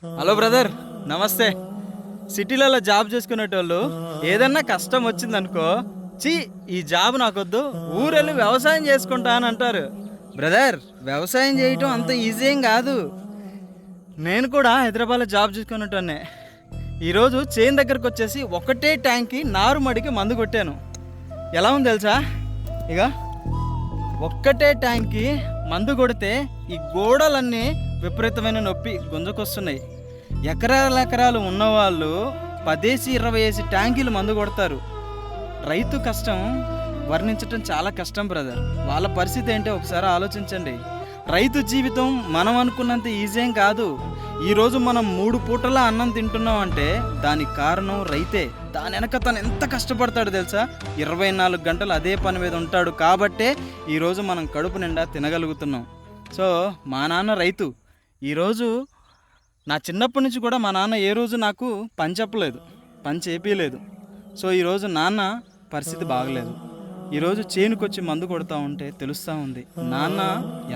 Hello brother, నమస్తే. సిటీలలో job చేసుకునేటోళ్ళు ఏదన్నా కష్టం వచ్చిందనుకో, చీ ఈ జాబ్ నాకొద్దు, ఊరెళ్ళి వ్యవసాయం చేసుకుంటా అని అంటారు. బ్రదర్, వ్యవసాయం చేయటం అంత ఈజీ ఏం కాదు. నేను కూడా హైదరాబాద్లో జాబ్ చేసుకునేటోనే. ఈరోజు చేను దగ్గరకు వచ్చేసి ఒకటే ట్యాంక్కి నారుమడికి మందు కొట్టాను. ఎలా ఉంది తెలుసా? ఇక ఒక్కటే ట్యాంక్కి మందు కొడితే ఈ గోడలన్నీ విపరీతమైన నొప్పి గుంజకొస్తున్నాయి. ఎకరాలు ఉన్నవాళ్ళు 10-20 ట్యాంకీలు మందు కొడతారు. రైతు కష్టం వర్ణించటం చాలా కష్టం బ్రదర్. వాళ్ళ పరిస్థితి ఏంటో ఒకసారి ఆలోచించండి. రైతు జీవితం మనం అనుకున్నంత ఈజీ ఏం కాదు. ఈరోజు మనం 3 పూటల అన్నం తింటున్నాం అంటే దానికి కారణం రైతే. దాని వెనక తను ఎంత కష్టపడతాడు తెలుసా? 24 గంటలు అదే పని మీద ఉంటాడు కాబట్టే ఈరోజు మనం కడుపు నిండా తినగలుగుతున్నాం. సో మా నాన్న రైతు. ఈరోజు నా చిన్నప్పటి నుంచి కూడా మా నాన్న ఏ రోజు నాకు పని చెప్పలేదు, పని చేపీయలేదు. సో ఈరోజు నాన్న పరిస్థితి బాగలేదు. ఈరోజు చేనుకొచ్చి మందు కొడతా ఉంటే తెలుస్తూ ఉంది నాన్న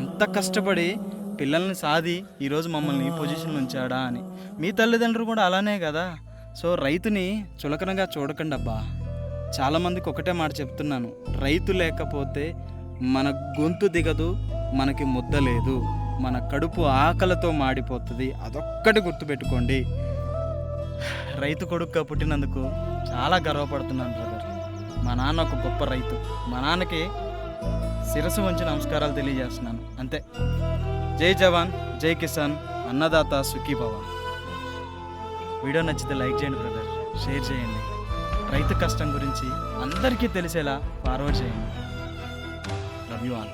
ఎంత కష్టపడి పిల్లల్ని సాది ఈరోజు మమ్మల్ని ఈ పొజిషన్లో ఉంచాడా అని. మీ తల్లిదండ్రులు కూడా అలానే కదా. సో రైతుని చులకనగా చూడకండి అబ్బా. చాలామందికి ఒకటే మాట చెప్తున్నాను, రైతు లేకపోతే మన గొంతు దిగదు, మనకి ముద్ద లేదు, మన కడుపు ఆకలితో మాడిపోతుంది. అదొక్కటి గుర్తుపెట్టుకోండి. రైతు కొడుకుగా పుట్టినందుకు చాలా గర్వపడుతున్నాను బ్రదర్. మా నాన్న ఒక గొప్ప రైతు. మా నాన్నకి శిరస్సు వంచి నమస్కారాలు తెలియజేస్తున్నాను అంతే. జై జవాన్, జై కిసాన్, అన్నదాత సుఖీభవ. వీడియో నచ్చితే లైక్ చేయండి బ్రదర్, షేర్ చేయండి. రైతు కష్టం గురించి అందరికీ తెలిసేలా ఫార్వర్డ్ చేయండి. Love you all.